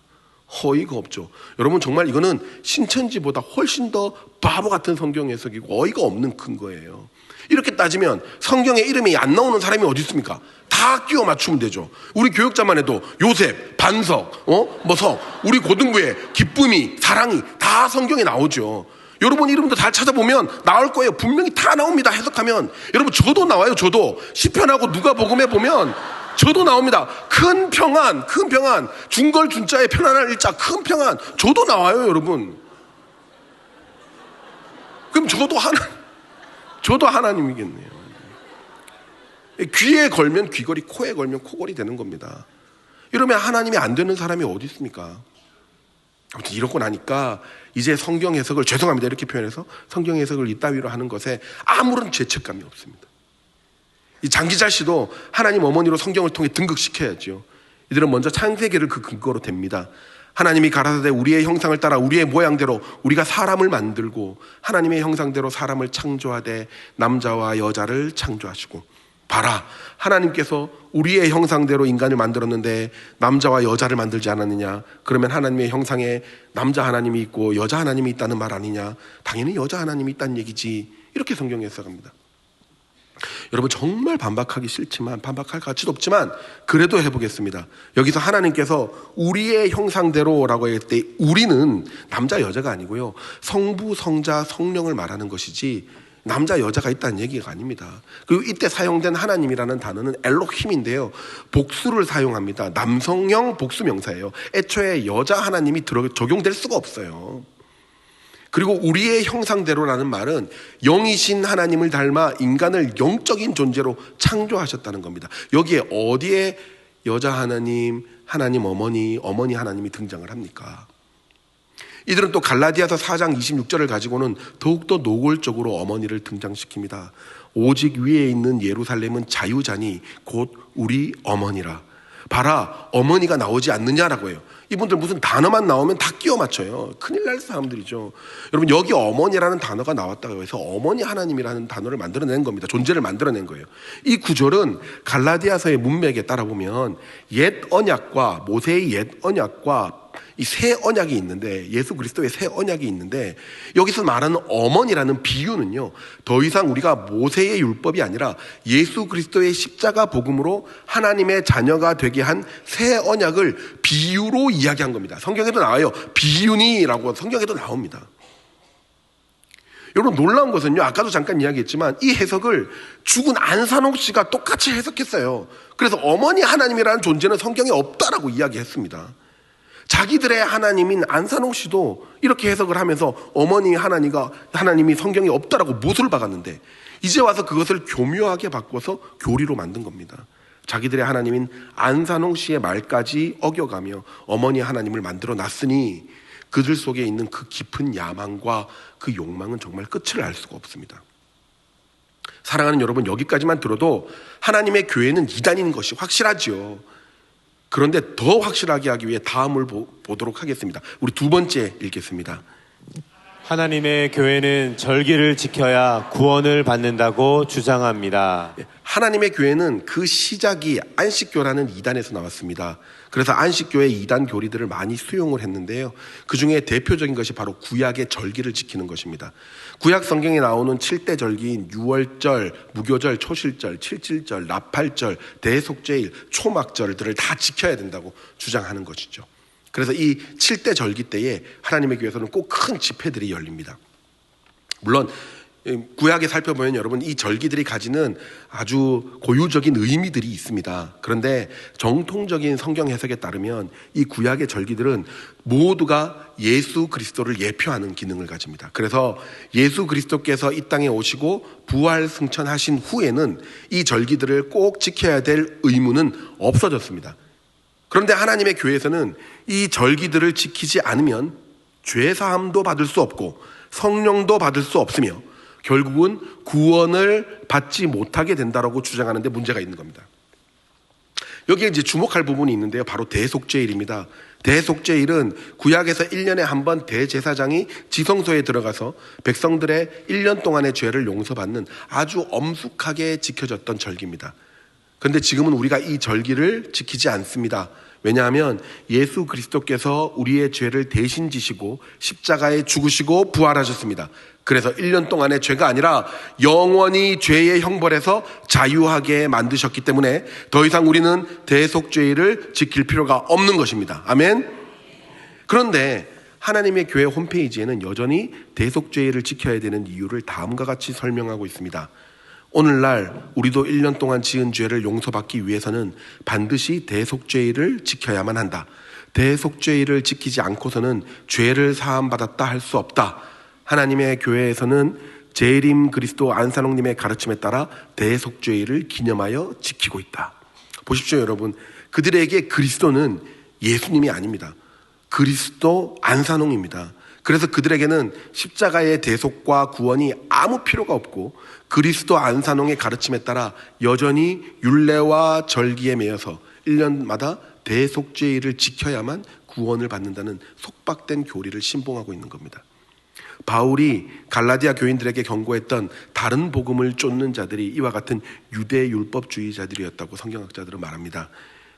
어이가 없죠. 여러분, 정말 이거는 신천지보다 훨씬 더 바보 같은 성경 해석이고 어이가 없는 근거예요. 이렇게 따지면 성경에 이름이 안 나오는 사람이 어디 있습니까? 다 끼워 맞추면 되죠. 우리 교육자만 해도 요셉, 반석, 석, 우리 고등부에 기쁨이, 사랑이 다 성경에 나오죠. 여러분 이름도 다 찾아보면 나올 거예요. 분명히 다 나옵니다. 해석하면. 여러분, 저도 나와요. 저도 시편하고 누가복음에 보면 저도 나옵니다. 큰 평안, 중걸 준자에 편안한 일자, 큰 평안. 저도 나와요, 여러분. 그럼 저도 하나님이겠네요. 귀에 걸면 귀걸이, 코에 걸면 코걸이 되는 겁니다. 이러면 하나님이 안 되는 사람이 어디 있습니까? 아무튼 이러고 나니까 이제 성경 해석을, 죄송합니다 이렇게 표현해서 성경 해석을 이따위로 하는 것에 아무런 죄책감이 없습니다. 이 장기자 씨도 하나님 어머니로 성경을 통해 등극시켜야죠. 이들은 먼저 창세기를 그 근거로 댑니다. 하나님이 가라사대 우리의 형상을 따라 우리의 모양대로 우리가 사람을 만들고 하나님의 형상대로 사람을 창조하되 남자와 여자를 창조하시고, 봐라, 하나님께서 우리의 형상대로 인간을 만들었는데 남자와 여자를 만들지 않았느냐? 그러면 하나님의 형상에 남자 하나님이 있고 여자 하나님이 있다는 말 아니냐? 당연히 여자 하나님이 있다는 얘기지. 이렇게 성경에 해석합니다. 여러분, 정말 반박하기 싫지만, 반박할 가치도 없지만 그래도 해보겠습니다. 여기서 하나님께서 우리의 형상대로라고 할 때 우리는 남자 여자가 아니고요, 성부 성자 성령을 말하는 것이지 남자 여자가 있다는 얘기가 아닙니다. 그리고 이때 사용된 하나님이라는 단어는 엘로힘인데요, 복수를 사용합니다. 남성형 복수 명사예요. 애초에 여자 하나님이 적용될 수가 없어요. 그리고 우리의 형상대로라는 말은 영이신 하나님을 닮아 인간을 영적인 존재로 창조하셨다는 겁니다. 여기에 어디에 여자 하나님, 하나님 어머니, 어머니 하나님이 등장을 합니까? 이들은 또 갈라디아서 4장 26절을 가지고는 더욱더 노골적으로 어머니를 등장시킵니다. 오직 위에 있는 예루살렘은 자유자니 곧 우리 어머니라. 봐라, 어머니가 나오지 않느냐라고 해요. 이분들 무슨 단어만 나오면 다 끼워 맞춰요. 큰일 날 사람들이죠. 여러분, 여기 어머니라는 단어가 나왔다고 해서 어머니 하나님이라는 단어를 만들어낸 겁니다. 존재를 만들어낸 거예요. 이 구절은 갈라디아서의 문맥에 따라 보면 옛 언약과 모세의 옛 언약과 이 새 언약이 있는데, 예수 그리스도의 새 언약이 있는데, 여기서 말하는 어머니라는 비유는요, 더 이상 우리가 모세의 율법이 아니라 예수 그리스도의 십자가 복음으로 하나님의 자녀가 되게 한 새 언약을 비유로 이야기한 겁니다. 성경에도 나와요. 비유니라고 성경에도 나옵니다. 여러분, 놀라운 것은요, 아까도 잠깐 이야기했지만 이 해석을 죽은 안산홍 씨가 똑같이 해석했어요. 그래서 어머니 하나님이라는 존재는 성경에 없다라고 이야기했습니다. 자기들의 하나님인 안산홍 씨도 이렇게 해석을 하면서 어머니 하나님이 성경에 없다라고 못을 박았는데, 이제 와서 그것을 교묘하게 바꿔서 교리로 만든 겁니다. 자기들의 하나님인 안산홍 씨의 말까지 어겨가며 어머니 하나님을 만들어 놨으니 그들 속에 있는 그 깊은 야망과 그 욕망은 정말 끝을 알 수가 없습니다. 사랑하는 여러분, 여기까지만 들어도 하나님의 교회는 이단인 것이 확실하지요. 그런데 더 확실하게 하기 위해 다음을 보도록 하겠습니다. 우리 두 번째 읽겠습니다. 하나님의 교회는 절기를 지켜야 구원을 받는다고 주장합니다. 하나님의 교회는 그 시작이 안식교라는 이단에서 나왔습니다. 그래서 안식교의 이단 교리들을 많이 수용을 했는데요, 그 중에 대표적인 것이 바로 구약의 절기를 지키는 것입니다. 구약 성경에 나오는 7대 절기인 유월절, 무교절, 초실절, 칠칠절, 나팔절, 대속죄일, 초막절들을 다 지켜야 된다고 주장하는 것이죠. 그래서 이 7대 절기 때에 하나님의 교회에서는 꼭 큰 집회들이 열립니다. 물론 구약에 살펴보면 여러분, 이 절기들이 가지는 아주 고유적인 의미들이 있습니다. 그런데 정통적인 성경 해석에 따르면 이 구약의 절기들은 모두가 예수 그리스도를 예표하는 기능을 가집니다. 그래서 예수 그리스도께서 이 땅에 오시고 부활 승천하신 후에는 이 절기들을 꼭 지켜야 될 의무는 없어졌습니다. 그런데 하나님의 교회에서는 이 절기들을 지키지 않으면 죄사함도 받을 수 없고 성령도 받을 수 없으며 결국은 구원을 받지 못하게 된다라고 주장하는 데 문제가 있는 겁니다. 여기에 이제 주목할 부분이 있는데요, 바로 대속죄일입니다. 대속죄일은 구약에서 1년에 한 번 대제사장이 지성소에 들어가서 백성들의 1년 동안의 죄를 용서받는 아주 엄숙하게 지켜졌던 절기입니다. 그런데 지금은 우리가 이 절기를 지키지 않습니다. 왜냐하면 예수 그리스도께서 우리의 죄를 대신 지시고 십자가에 죽으시고 부활하셨습니다. 그래서 1년 동안의 죄가 아니라 영원히 죄의 형벌에서 자유하게 만드셨기 때문에 더 이상 우리는 대속죄일을 지킬 필요가 없는 것입니다. 아멘. 그런데 하나님의 교회 홈페이지에는 여전히 대속죄일을 지켜야 되는 이유를 다음과 같이 설명하고 있습니다. 오늘날 우리도 1년 동안 지은 죄를 용서받기 위해서는 반드시 대속죄일을 지켜야만 한다. 대속죄일을 지키지 않고서는 죄를 사함받았다 할 수 없다. 하나님의 교회에서는 재림 그리스도 안산홍님의 가르침에 따라 대속죄일을 기념하여 지키고 있다. 보십시오, 여러분. 그들에게 그리스도는 예수님이 아닙니다. 그리스도 안산홍입니다. 그래서 그들에게는 십자가의 대속과 구원이 아무 필요가 없고 그리스도 안산홍의 가르침에 따라 여전히 율례와 절기에 매여서 1년마다 대속죄일을 지켜야만 구원을 받는다는 속박된 교리를 신봉하고 있는 겁니다. 바울이 갈라디아 교인들에게 경고했던 다른 복음을 쫓는 자들이 이와 같은 유대 율법주의자들이었다고 성경학자들은 말합니다.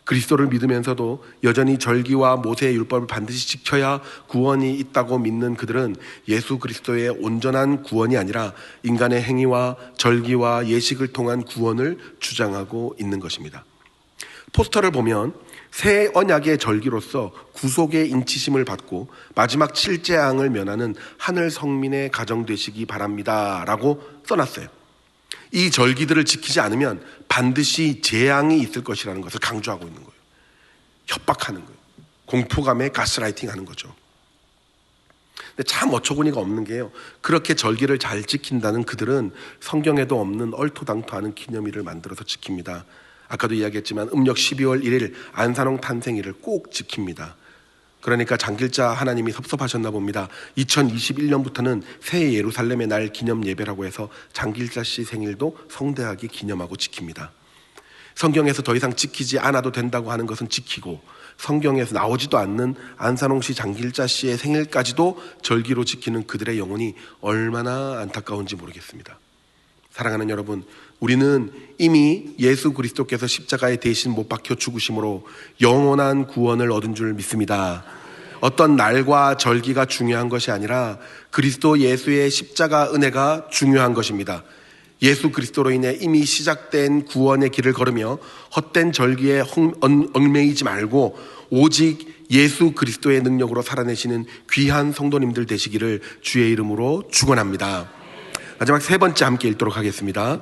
그리스도를 믿으면서도 여전히 절기와 모세의 율법을 반드시 지켜야 구원이 있다고 믿는 그들은 예수 그리스도의 온전한 구원이 아니라 인간의 행위와 절기와 예식을 통한 구원을 주장하고 있는 것입니다. 포스터를 보면 새 언약의 절기로서 구속의 인치심을 받고 마지막 7재앙을 면하는 하늘 성민의 가정 되시기 바랍니다 라고 써놨어요. 이 절기들을 지키지 않으면 반드시 재앙이 있을 것이라는 것을 강조하고 있는 거예요. 협박하는 거예요. 공포감에 가스라이팅 하는 거죠. 근데 참 어처구니가 없는 게요, 그렇게 절기를 잘 지킨다는 그들은 성경에도 없는 얼토당토하는 기념일을 만들어서 지킵니다. 아까도 이야기했지만 음력 12월 1일 안산홍 탄생일을 꼭 지킵니다. 그러니까 장길자 하나님이 섭섭하셨나 봅니다. 2021년부터는 새 예루살렘의 날 기념 예배라고 해서 장길자 씨 생일도 성대하게 기념하고 지킵니다. 성경에서 더 이상 지키지 않아도 된다고 하는 것은 지키고, 성경에서 나오지도 않는 안산홍 씨, 장길자 씨의 생일까지도 절기로 지키는 그들의 영혼이 얼마나 안타까운지 모르겠습니다. 사랑하는 여러분, 우리는 이미 예수 그리스도께서 십자가에 대신 못 박혀 죽으심으로 영원한 구원을 얻은 줄 믿습니다. 어떤 날과 절기가 중요한 것이 아니라 그리스도 예수의 십자가 은혜가 중요한 것입니다. 예수 그리스도로 인해 이미 시작된 구원의 길을 걸으며 헛된 절기에 얽매이지 말고 오직 예수 그리스도의 능력으로 살아내시는 귀한 성도님들 되시기를 주의 이름으로 축원합니다. 마지막 세 번째 함께 읽도록 하겠습니다.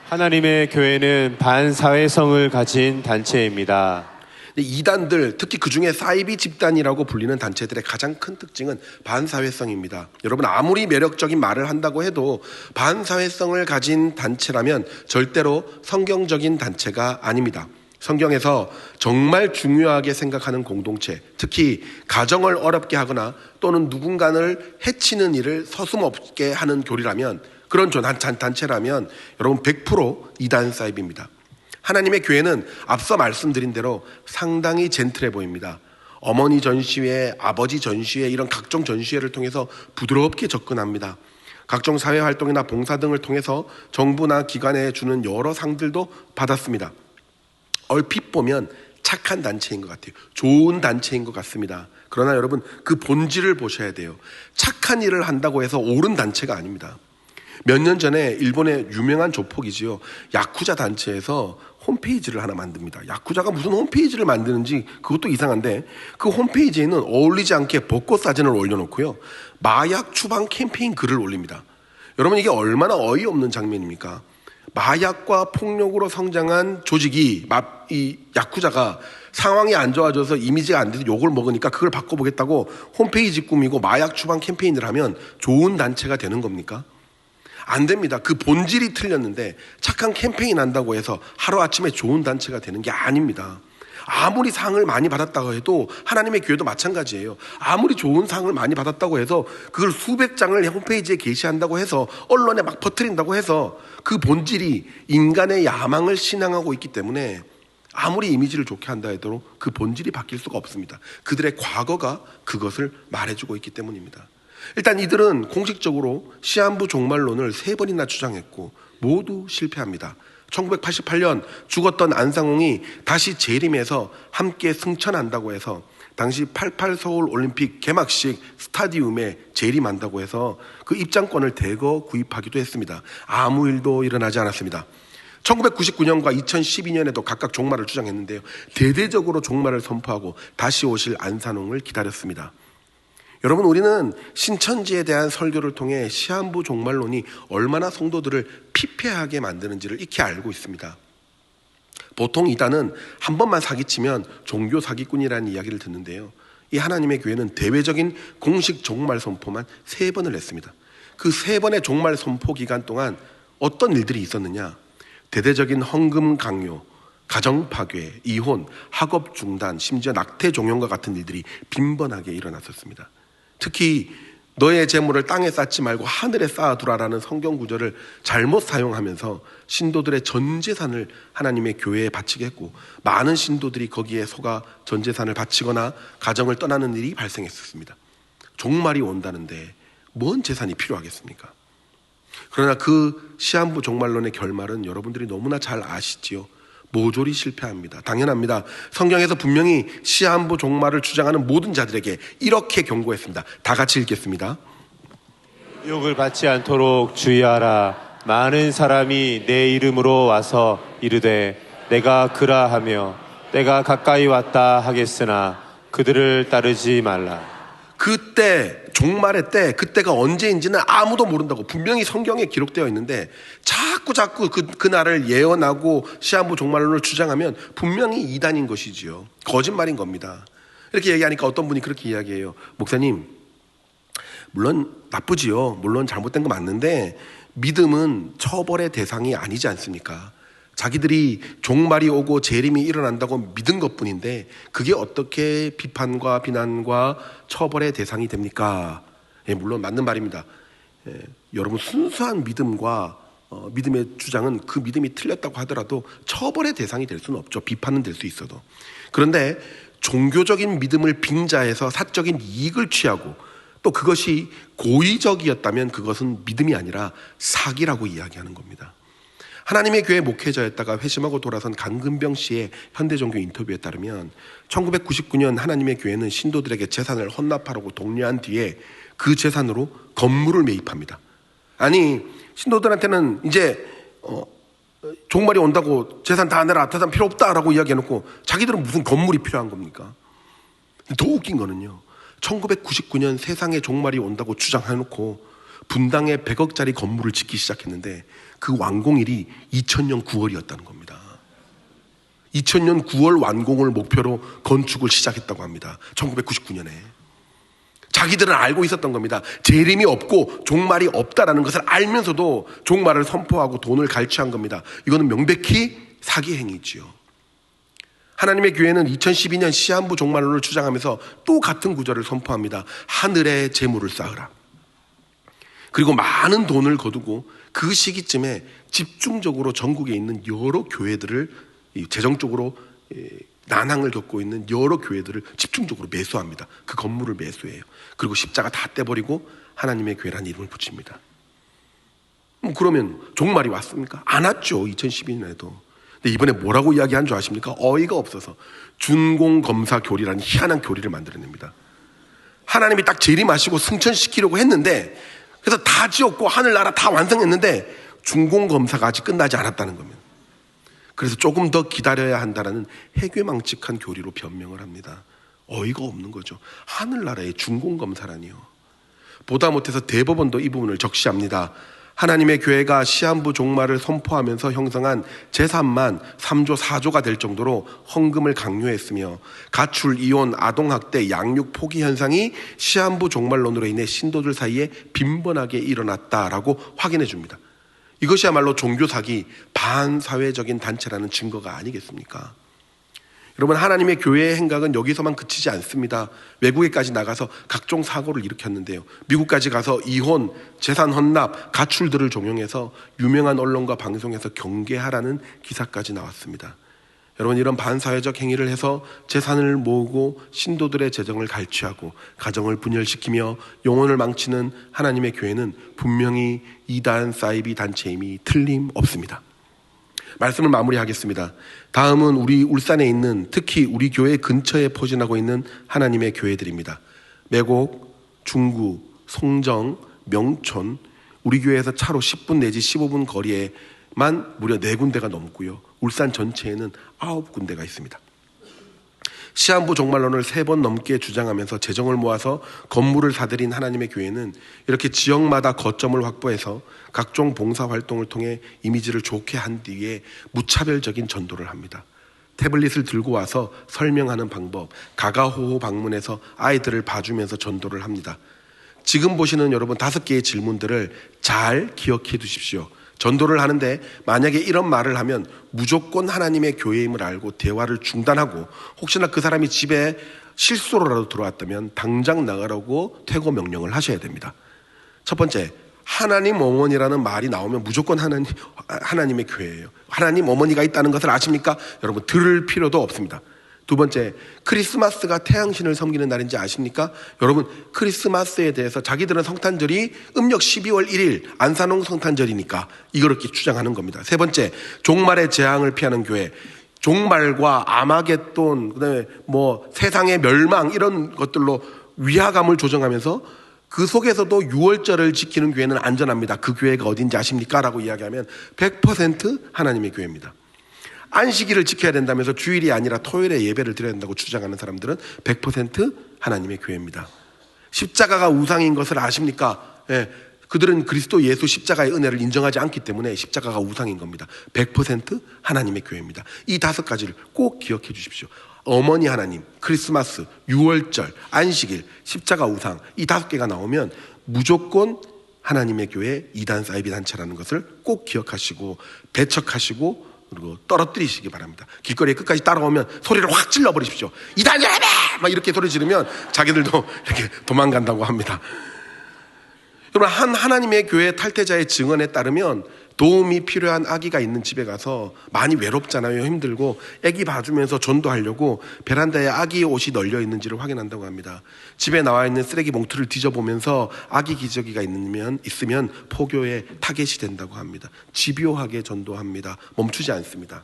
하나님의 교회는 반사회성을 가진 단체입니다. 이단들, 특히 그중에 사이비 집단이라고 불리는 단체들의 가장 큰 특징은 반사회성입니다. 여러분, 아무리 매력적인 말을 한다고 해도 반사회성을 가진 단체라면 절대로 성경적인 단체가 아닙니다. 성경에서 정말 중요하게 생각하는 공동체, 특히 가정을 어렵게 하거나 또는 누군가를 해치는 일을 서슴없게 하는 교리라면, 그런 단체라면 여러분 100% 이단 사이비입니다. 하나님의 교회는 앞서 말씀드린 대로 상당히 젠틀해 보입니다. 어머니 전시회, 아버지 전시회, 이런 각종 전시회를 통해서 부드럽게 접근합니다. 각종 사회활동이나 봉사 등을 통해서 정부나 기관에 주는 여러 상들도 받았습니다. 얼핏 보면 착한 단체인 것 같아요. 좋은 단체인 것 같습니다. 그러나 여러분, 그 본질을 보셔야 돼요. 착한 일을 한다고 해서 옳은 단체가 아닙니다. 몇 년 전에 일본의 유명한 조폭이지요, 야쿠자 단체에서 홈페이지를 하나 만듭니다. 야쿠자가 무슨 홈페이지를 만드는지 그것도 이상한데, 그 홈페이지에는 어울리지 않게 벚꽃 사진을 올려놓고요, 마약 추방 캠페인 글을 올립니다. 여러분, 이게 얼마나 어이없는 장면입니까? 마약과 폭력으로 성장한 조직이, 이 야쿠자가 상황이 안 좋아져서 이미지가 안 돼서 욕을 먹으니까 그걸 바꿔보겠다고 홈페이지 꾸미고 마약 추방 캠페인을 하면 좋은 단체가 되는 겁니까? 안 됩니다. 그 본질이 틀렸는데 착한 캠페인 한다고 해서 하루아침에 좋은 단체가 되는 게 아닙니다. 아무리 상을 많이 받았다고 해도, 하나님의 교회도 마찬가지예요. 아무리 좋은 상을 많이 받았다고 해서 그걸 수백 장을 홈페이지에 게시한다고 해서 언론에 막 퍼뜨린다고 해서 그 본질이 인간의 야망을 신앙하고 있기 때문에 아무리 이미지를 좋게 한다 해도 그 본질이 바뀔 수가 없습니다. 그들의 과거가 그것을 말해주고 있기 때문입니다. 일단 이들은 공식적으로 시한부 종말론을 3번이나 주장했고 모두 실패합니다. 1988년 죽었던 안상홍이 다시 재림해서 함께 승천한다고 해서 당시 88 서울 올림픽 개막식 스타디움에 재림한다고 해서 그 입장권을 대거 구입하기도 했습니다. 아무 일도 일어나지 않았습니다. 1999년과 2012년에도 각각 종말을 주장했는데요, 대대적으로 종말을 선포하고 다시 오실 안산홍을 기다렸습니다. 여러분, 우리는 신천지에 대한 설교를 통해 시한부 종말론이 얼마나 성도들을 피폐하게 만드는지를 익히 알고 있습니다. 보통 이단은 한 번만 사기치면 종교 사기꾼이라는 이야기를 듣는데요, 이 하나님의 교회는 대외적인 공식 종말 선포만 3번을 했습니다. 그 3번의 종말 선포 기간 동안 어떤 일들이 있었느냐? 대대적인 헌금 강요, 가정 파괴, 이혼, 학업 중단, 심지어 낙태 종용과 같은 일들이 빈번하게 일어났었습니다. 특히 너의 재물을 땅에 쌓지 말고 하늘에 쌓아두라라는 성경 구절을 잘못 사용하면서 신도들의 전 재산을 하나님의 교회에 바치게 했고, 많은 신도들이 거기에 속아 전 재산을 바치거나 가정을 떠나는 일이 발생했었습니다. 종말이 온다는데 뭔 재산이 필요하겠습니까? 그러나 그 시한부 종말론의 결말은 여러분들이 너무나 잘 아시지요. 모조리 실패합니다. 당연합니다. 성경에서 분명히 시한부 종말을 주장하는 모든 자들에게 이렇게 경고했습니다. 다 같이 읽겠습니다. 욕을 받지 않도록 주의하라. 많은 사람이 내 이름으로 와서 이르되 내가 그라 하며 내가 가까이 왔다 하겠으나 그들을 따르지 말라. 그때 종말의 때, 그때가 언제인지는 아무도 모른다고 분명히 성경에 기록되어 있는데 자꾸 그 날을 예언하고 시한부 종말론을 주장하면 분명히 이단인 것이지요. 거짓말인 겁니다. 이렇게 얘기하니까 어떤 분이 그렇게 이야기해요. 목사님, 물론 나쁘지요. 물론 잘못된 거 맞는데 믿음은 처벌의 대상이 아니지 않습니까? 자기들이 종말이 오고 재림이 일어난다고 믿은 것뿐인데 그게 어떻게 비판과 비난과 처벌의 대상이 됩니까? 예, 물론 맞는 말입니다. 여러분, 순수한 믿음과 믿음의 주장은 그 믿음이 틀렸다고 하더라도 처벌의 대상이 될 수는 없죠. 비판은 될 수 있어도. 그런데 종교적인 믿음을 빙자해서 사적인 이익을 취하고 또 그것이 고의적이었다면 그것은 믿음이 아니라 사기라고 이야기하는 겁니다. 하나님의 교회 목회자였다가 회심하고 돌아선 강금병 씨의 현대종교 인터뷰에 따르면 1999년 하나님의 교회는 신도들에게 재산을 헌납하라고 독려한 뒤에 그 재산으로 건물을 매입합니다. 아니, 신도들한테는 이제 종말이 온다고 재산 다 내라, 재산 필요 없다라고 이야기해놓고 자기들은 무슨 건물이 필요한 겁니까? 더 웃긴 거는요, 1999년 세상에 종말이 온다고 주장해놓고 분당에 100억짜리 건물을 짓기 시작했는데 그 완공일이 2000년 9월이었다는 겁니다. 2000년 9월 완공을 목표로 건축을 시작했다고 합니다. 1999년에. 자기들은 알고 있었던 겁니다. 재림이 없고 종말이 없다라는 것을 알면서도 종말을 선포하고 돈을 갈취한 겁니다. 이거는 명백히 사기 행위지요. 하나님의 교회는 2012년 시한부 종말론을 주장하면서 또 같은 구절을 선포합니다. 하늘에 재물을 쌓으라. 그리고 많은 돈을 거두고 그 시기쯤에 집중적으로 전국에 있는 여러 교회들을 재정적으로 난항을 겪고 있는 여러 교회들을 집중적으로 매수합니다. 그 건물을 매수해요. 그리고 십자가 다 떼버리고 하나님의 교회라는 이름을 붙입니다. 그러면 종말이 왔습니까? 안 왔죠. 2012년에도. 근데 이번에 뭐라고 이야기한 줄 아십니까? 어이가 없어서 준공검사교리라는 희한한 교리를 만들어냅니다. 하나님이 딱 재림하시고 승천시키려고 했는데, 그래서 다 지었고 하늘나라 다 완성했는데 준공검사가 아직 끝나지 않았다는 겁니다. 그래서 조금 더 기다려야 한다는 해괴망측한 교리로 변명을 합니다. 어이가 없는 거죠. 하늘나라의 준공검사라니요. 보다 못해서 대법원도 이 부분을 적시합니다. 하나님의 교회가 시한부 종말을 선포하면서 형성한 재산만 3조 4조가 될 정도로 헌금을 강요했으며 가출, 이혼, 아동학대, 양육 포기 현상이 시한부 종말론으로 인해 신도들 사이에 빈번하게 일어났다라고 확인해 줍니다. 이것이야말로 종교사기, 반사회적인 단체라는 증거가 아니겠습니까? 여러분, 하나님의 교회의 행각은 여기서만 그치지 않습니다. 외국에까지 나가서 각종 사고를 일으켰는데요. 미국까지 가서 이혼, 재산 헌납, 가출들을 종용해서 유명한 언론과 방송에서 경계하라는 기사까지 나왔습니다. 여러분, 이런 반사회적 행위를 해서 재산을 모으고 신도들의 재정을 갈취하고 가정을 분열시키며 영혼을 망치는 하나님의 교회는 분명히 이단 사이비 단체임이 틀림없습니다. 말씀을 마무리하겠습니다. 다음은 우리 울산에 있는, 특히 우리 교회 근처에 포진하고 있는 하나님의 교회들입니다. 매곡, 중구, 송정, 명촌, 우리 교회에서 차로 10분 내지 15분 거리에만 무려 4군데가 넘고요. 울산 전체에는 9군데가 있습니다. 시한부 종말론을 3번 넘게 주장하면서 재정을 모아서 건물을 사들인 하나님의 교회는 이렇게 지역마다 거점을 확보해서 각종 봉사활동을 통해 이미지를 좋게 한 뒤에 무차별적인 전도를 합니다. 태블릿을 들고 와서 설명하는 방법, 가가호호 방문해서 아이들을 봐주면서 전도를 합니다. 지금 보시는 여러분 5개의 질문들을 잘 기억해 두십시오. 전도를 하는데 만약에 이런 말을 하면 무조건 하나님의 교회임을 알고 대화를 중단하고, 혹시나 그 사람이 집에 실수로라도 들어왔다면 당장 나가라고 퇴거 명령을 하셔야 됩니다. 첫 번째, 하나님 어머니라는 말이 나오면 무조건 하나님의 교회예요. 하나님 어머니가 있다는 것을 아십니까? 여러분, 들을 필요도 없습니다. 두 번째, 크리스마스가 태양신을 섬기는 날인지 아십니까? 여러분, 크리스마스에 대해서 자기들은 성탄절이 음력 12월 1일 안산홍 성탄절이니까 이렇게 주장하는 겁니다. 세 번째, 종말의 재앙을 피하는 교회. 종말과 아마겟돈, 그다음에 세상의 멸망, 이런 것들로 위화감을 조정하면서 그 속에서도 6월절을 지키는 교회는 안전합니다. 그 교회가 어딘지 아십니까? 라고 이야기하면 100% 하나님의 교회입니다. 안식일을 지켜야 된다면서 주일이 아니라 토요일에 예배를 드려야 된다고 주장하는 사람들은 100% 하나님의 교회입니다. 십자가가 우상인 것을 아십니까? 그들은 그리스도 예수 십자가의 은혜를 인정하지 않기 때문에 십자가가 우상인 겁니다. 100% 하나님의 교회입니다. 이 5가지를 꼭 기억해 주십시오. 어머니 하나님, 크리스마스, 유월절, 안식일, 십자가 우상, 이 5개가 나오면 무조건 하나님의 교회 이단 사이비 단체라는 것을 꼭 기억하시고 배척하시고 그리고 떨어뜨리시기 바랍니다. 길거리에 끝까지 따라오면 소리를 확 질러버리십시오. 이단 예배! 막 이렇게 소리 지르면 자기들도 이렇게 도망간다고 합니다. 여러분, 하나님의 교회 탈퇴자의 증언에 따르면 도움이 필요한 아기가 있는 집에 가서 많이 외롭잖아요. 힘들고 아기 봐주면서 전도하려고 베란다에 아기 옷이 널려 있는지를 확인한다고 합니다. 집에 나와 있는 쓰레기 봉투를 뒤져보면서 아기 기저귀가 있으면 포교의 타겟이 된다고 합니다. 집요하게 전도합니다. 멈추지 않습니다.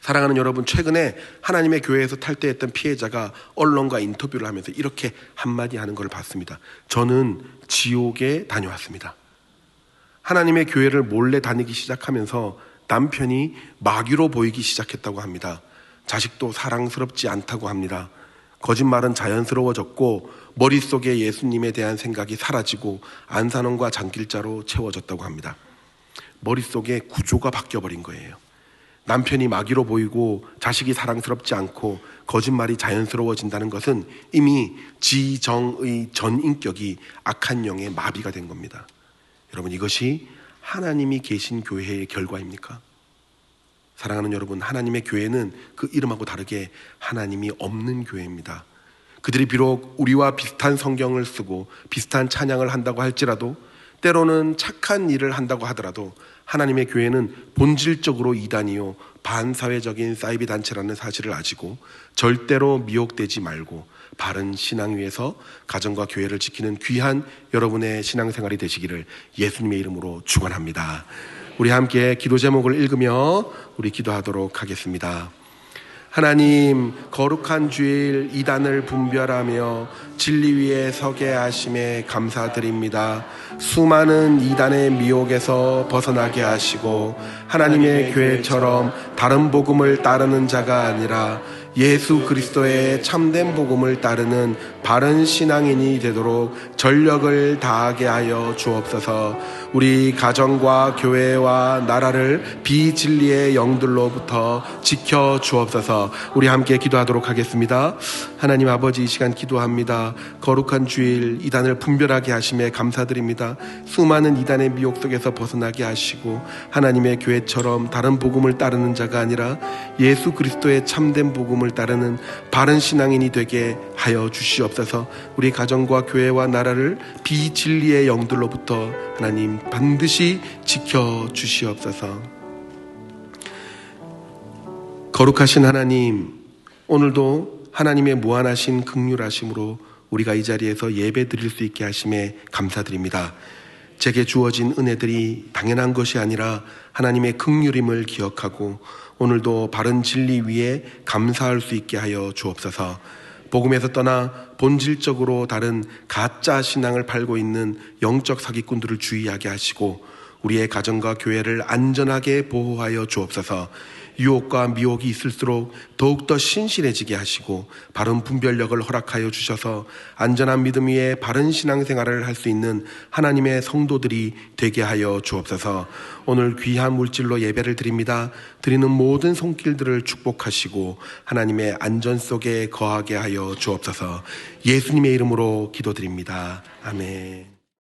사랑하는 여러분, 최근에 하나님의 교회에서 탈퇴했던 피해자가 언론과 인터뷰를 하면서 이렇게 한마디 하는 걸 봤습니다. 저는 지옥에 다녀왔습니다. 하나님의 교회를 몰래 다니기 시작하면서 남편이 마귀로 보이기 시작했다고 합니다. 자식도 사랑스럽지 않다고 합니다. 거짓말은 자연스러워졌고 머릿속에 예수님에 대한 생각이 사라지고 안산원과 장길자로 채워졌다고 합니다. 머릿속에 구조가 바뀌어버린 거예요. 남편이 마귀로 보이고 자식이 사랑스럽지 않고 거짓말이 자연스러워진다는 것은 이미 지정의 전인격이 악한 영의 마비가 된 겁니다. 여러분, 이것이 하나님이 계신 교회의 결과입니까? 사랑하는 여러분, 하나님의 교회는 그 이름하고 다르게 하나님이 없는 교회입니다. 그들이 비록 우리와 비슷한 성경을 쓰고 비슷한 찬양을 한다고 할지라도, 때로는 착한 일을 한다고 하더라도 하나님의 교회는 본질적으로 이단이요 반사회적인 사이비 단체라는 사실을 아시고 절대로 미혹되지 말고 바른 신앙 위에서 가정과 교회를 지키는 귀한 여러분의 신앙생활이 되시기를 예수님의 이름으로 축원합니다. 우리 함께 기도 제목을 읽으며 우리 기도하도록 하겠습니다. 하나님, 거룩한 주일 이단을 분별하며 진리 위에 서게 하심에 감사드립니다. 수많은 이단의 미혹에서 벗어나게 하시고 하나님의 교회처럼 다른 복음을 따르는 자가 아니라 예수 그리스도의 참된 복음을 따르는 바른 신앙인이 되도록 전력을 다하게 하여 주옵소서. 우리 가정과 교회와 나라를 비진리의 영들로부터 지켜 주옵소서. 우리 함께 기도하도록 하겠습니다. 하나님 아버지, 이 시간 기도합니다. 거룩한 주일 이단을 분별하게 하심에 감사드립니다. 수많은 이단의 미혹 속에서 벗어나게 하시고 하나님의 교회처럼 다른 복음을 따르는 자가 아니라 예수 그리스도의 참된 복음을 따르는 바른 신앙인이 되게 하여 주시옵소서. 우리 가정과 교회와 나라를 비진리의 영들로부터 하나님 반드시 지켜 주시옵소서. 거룩하신 하나님, 오늘도 하나님의 무한하신 긍휼하심으로 우리가 이 자리에서 예배 드릴 수 있게 하심에 감사드립니다. 제게 주어진 은혜들이 당연한 것이 아니라 하나님의 긍휼임을 기억하고 오늘도 바른 진리 위에 감사할 수 있게 하여 주옵소서. 복음에서 떠나 본질적으로 다른 가짜 신앙을 팔고 있는 영적 사기꾼들을 주의하게 하시고 우리의 가정과 교회를 안전하게 보호하여 주옵소서. 유혹과 미혹이 있을수록 더욱더 신실해지게 하시고 바른 분별력을 허락하여 주셔서 안전한 믿음 위에 바른 신앙생활을 할 수 있는 하나님의 성도들이 되게 하여 주옵소서. 오늘 귀한 물질로 예배를 드립니다. 드리는 모든 손길들을 축복하시고 하나님의 안전 속에 거하게 하여 주옵소서. 예수님의 이름으로 기도드립니다. 아멘.